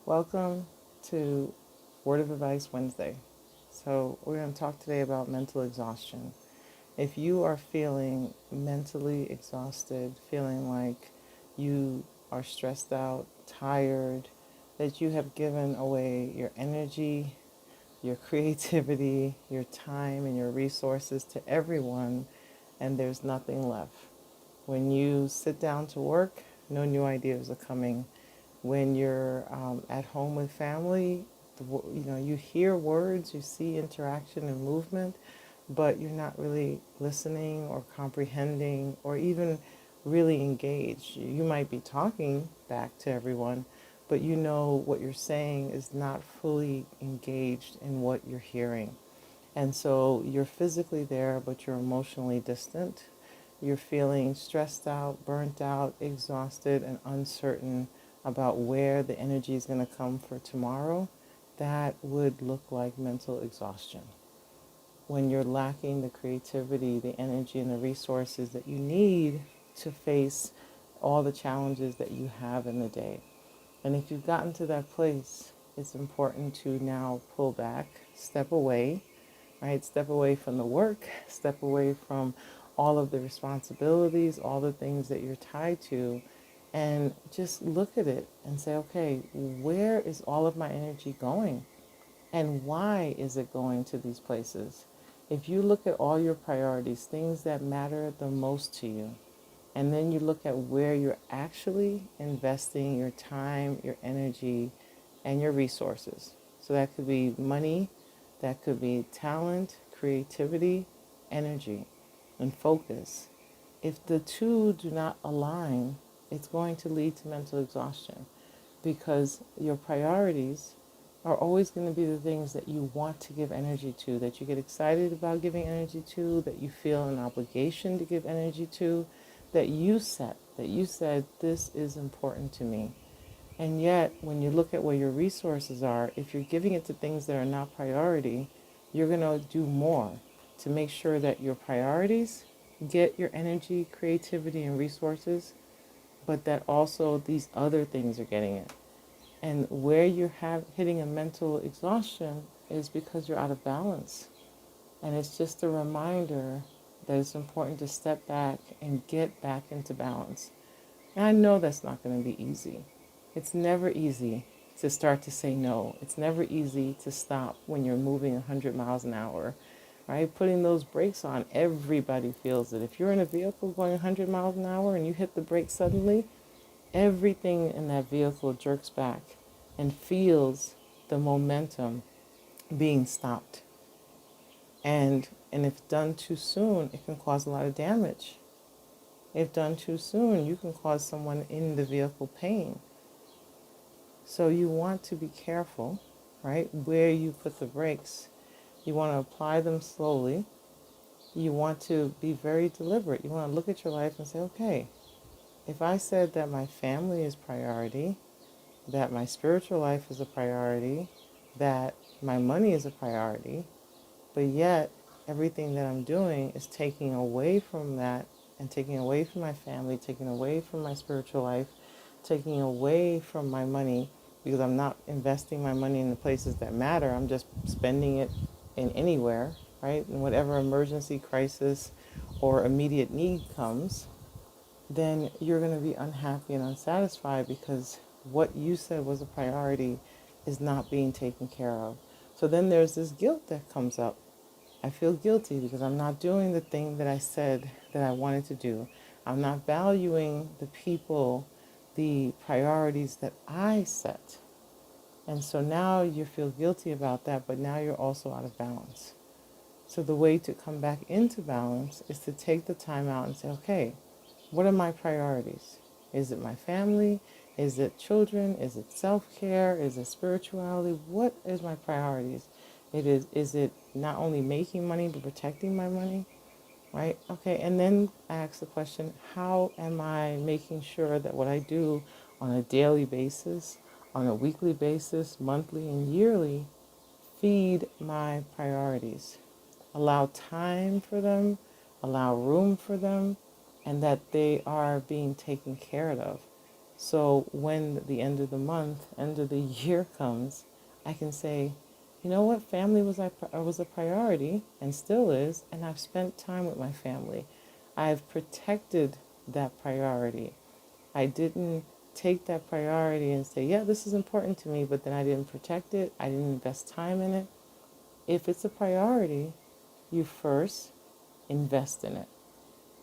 Welcome to Word of Advice Wednesday. So, we're going to talk today about mental exhaustion. If you are feeling mentally exhausted, feeling like you are stressed out, tired, that you have given away your energy, your creativity, your time, and your resources to everyone, and there's nothing left. When you sit down to work, no new ideas are coming. When you're at home with family, you hear words, you see interaction and movement, but you're not really listening or comprehending or even really engaged. You might be talking back to everyone, but you know what you're saying is not fully engaged in what you're hearing. And so you're physically there, but you're emotionally distant. You're feeling stressed out, burnt out, exhausted, and uncertain about where the energy is going to come for tomorrow. That would look like mental exhaustion. When you're lacking the creativity, the energy, and the resources that you need to face all the challenges that you have in the day. And if you've gotten to that place, it's important to now pull back, step away, right? Step away from the work, step away from all of the responsibilities, all the things that you're tied to, and just look at it and say, okay, where is all of my energy going? And why is it going to these places? If you look at all your priorities, things that matter the most to you, and then you look at where you're actually investing your time, your energy, and your resources. So that could be money, that could be talent, creativity, energy, and focus. If the two do not align, it's going to lead to mental exhaustion because your priorities are always going to be the things that you want to give energy to, that you get excited about giving energy to, that you feel an obligation to give energy to, that you set, that you said, this is important to me. And yet, when you look at where your resources are, if you're giving it to things that are not priority, you're going to do more to make sure that your priorities get your energy, creativity, and resources, but that also these other things are getting it. And where you're hitting a mental exhaustion is because you're out of balance. And it's just a reminder that it's important to step back and get back into balance. And I know that's not going to be easy. It's never easy to start to say no. It's never easy to stop when you're moving 100 miles an hour, right? Putting those brakes on, everybody feels it. If you're in a vehicle going 100 miles an hour and you hit the brakes suddenly, everything in that vehicle jerks back and feels the momentum being stopped. And if done too soon, it can cause a lot of damage. If done too soon, you can cause someone in the vehicle pain. So you want to be careful, right, where you put the brakes. You want to apply them slowly. You want to be very deliberate. You want to look at your life and say, okay, if I said that my family is priority, that my spiritual life is a priority, that my money is a priority, but yet everything that I'm doing is taking away from that and taking away from my family, taking away from my spiritual life, taking away from my money because I'm not investing my money in the places that matter. I'm just spending it in anywhere, right? And whatever emergency, crisis, or immediate need comes, then you're going to be unhappy and unsatisfied because what you said was a priority is not being taken care of. So then there's this guilt that comes up. I feel guilty because I'm not doing the thing that I said that I wanted to do. I'm not valuing the people, the priorities that I set. And so now you feel guilty about that, but now you're also out of balance. So the way to come back into balance is to take the time out and say, okay, what are my priorities? Is it my family? Is it children? Is it self-care? Is it spirituality? What is my priorities? Is it not only making money, but protecting my money? Right? Okay, and then I ask the question, how am I making sure that what I do on a daily basis, on a weekly basis, monthly and yearly, feed my priorities? Allow time for them, allow room for them, and that they are being taken care of. So when the end of the month, end of the year comes, I can say, you know what, family was a priority and still is, and I've spent time with my family. I've protected that priority. I didn't take that priority and say, yeah, this is important to me, but then I didn't protect it. I didn't invest time in it. If it's a priority, you first invest in it,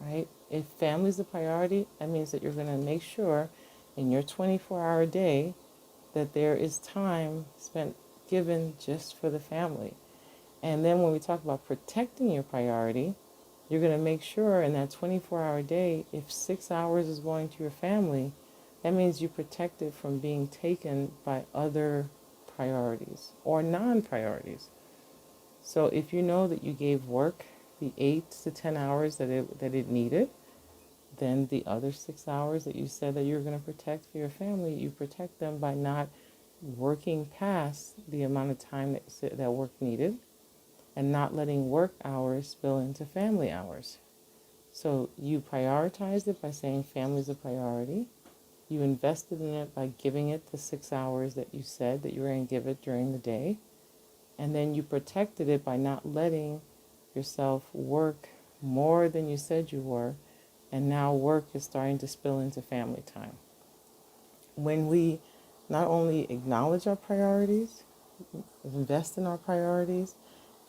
right? If family's a priority, that means that you're going to make sure in your 24-hour day that there is time spent given just for the family. And then when we talk about protecting your priority, you're going to make sure in that 24-hour day, if 6 hours is going to your family, that means you protect it from being taken by other priorities or non-priorities. So if you know that you gave work the 8 to 10 hours that it needed, then the other 6 hours that you said that you're going to protect for your family, you protect them by not working past the amount of time that work needed and not letting work hours spill into family hours. So you prioritized it by saying family is a priority. You invested in it by giving it the 6 hours that you said that you were going to give it during the day. And then you protected it by not letting yourself work more than you said you were. And now work is starting to spill into family time. When we not only acknowledge our priorities, invest in our priorities,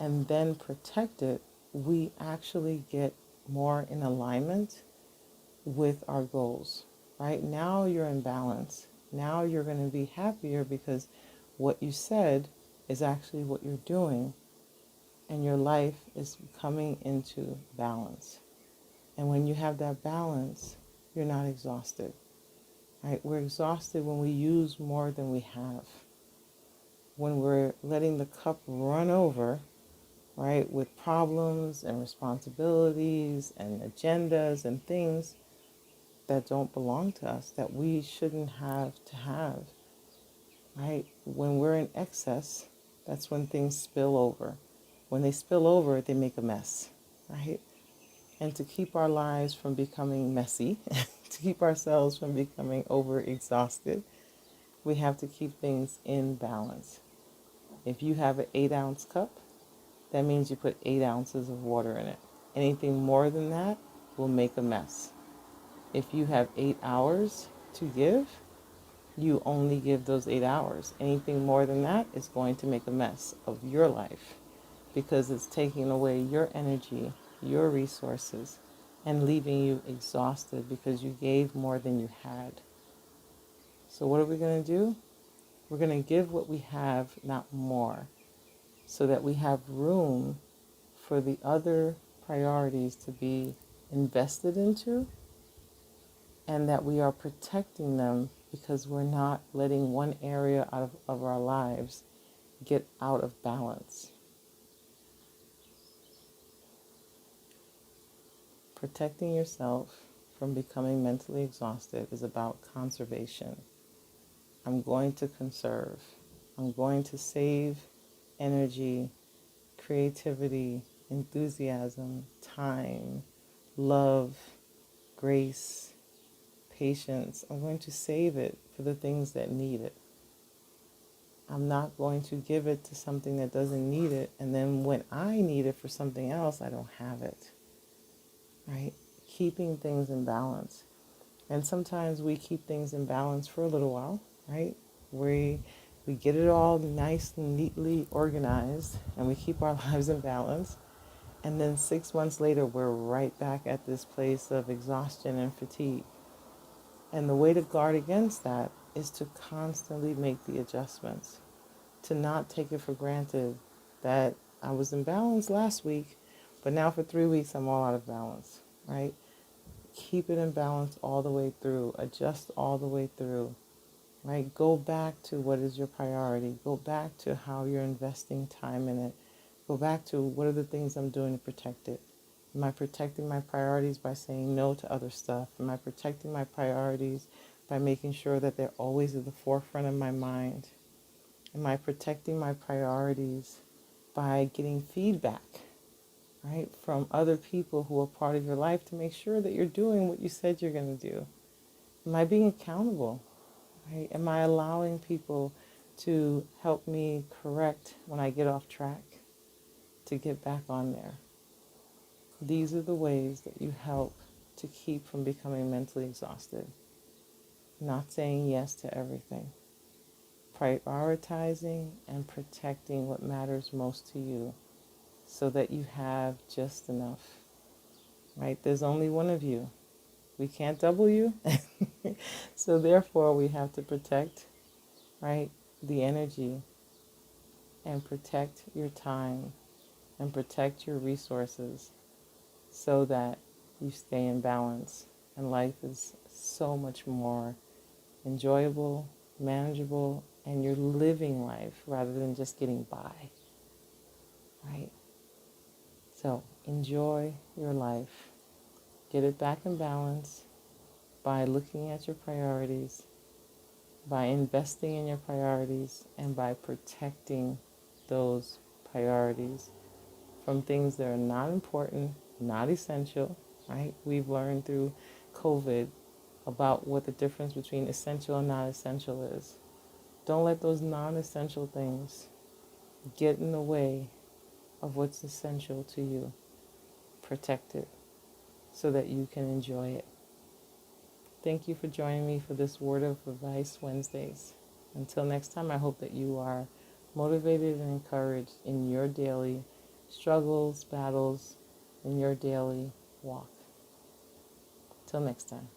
and then protect it, we actually get more in alignment with our goals. Right now you're in balance. Now you're going to be happier because what you said is actually what you're doing, and your life is coming into balance. And when you have that balance, you're not exhausted. Right? We're exhausted when we use more than we have. When we're letting the cup run over, right, with problems and responsibilities and agendas and things that don't belong to us, that we shouldn't have to have, right? When we're in excess, that's when things spill over. When they spill over, they make a mess, right? And to keep our lives from becoming messy, to keep ourselves from becoming overexhausted, we have to keep things in balance. If you have an 8-ounce cup, that means you put 8 ounces of water in it. Anything more than that will make a mess. If you have 8 hours to give, you only give those 8 hours. Anything more than that is going to make a mess of your life because it's taking away your energy, your resources, and leaving you exhausted because you gave more than you had. So what are we going to do? We're going to give what we have, not more, so that we have room for the other priorities to be invested into, and that we are protecting them because we're not letting one area of our lives get out of balance. Protecting yourself from becoming mentally exhausted is about conservation. I'm going to conserve. I'm going to save energy, creativity, enthusiasm, time, love, grace, patience. I'm going to save it for the things that need it. I'm not going to give it to something that doesn't need it, and then when I need it for something else, I don't have it. Right? Keeping things in balance. And sometimes we keep things in balance for a little while, right? We get it all nice and neatly organized, and we keep our lives in balance. And then 6 months later, we're right back at this place of exhaustion and fatigue. And the way to guard against that is to constantly make the adjustments, to not take it for granted that I was in balance last week, but now for 3 weeks I'm all out of balance, right? Keep it in balance all the way through, adjust all the way through, right? Go back to what is your priority. Go back to how you're investing time in it. Go back to what are the things I'm doing to protect it. Am I protecting my priorities by saying no to other stuff? Am I protecting my priorities by making sure that they're always at the forefront of my mind? Am I protecting my priorities by getting feedback, right, from other people who are part of your life to make sure that you're doing what you said you're going to do? Am I being accountable? Right? Am I allowing people to help me correct when I get off track to get back on there? These are the ways that you help to keep from becoming mentally exhausted. Not saying yes to everything. Prioritizing and protecting what matters most to you so that you have just enough. Right? There's only one of you. We can't double you. So therefore we have to protect, right, the energy and protect your time and protect your resources so that you stay in balance and life is so much more enjoyable, manageable, and you're living life rather than just getting by, right? So enjoy your life. Get it back in balance by looking at your priorities, by investing in your priorities, and by protecting those priorities from things that are not important, not essential, right? We've learned through COVID about what the difference between essential and non essential is. Don't let those non essential things get in the way of what's essential to you. Protect it so that you can enjoy it. Thank you for joining me for this Word of Advice Wednesdays. Until next time, I hope that you are motivated and encouraged in your daily struggles, battles, in your daily walk. Till next time.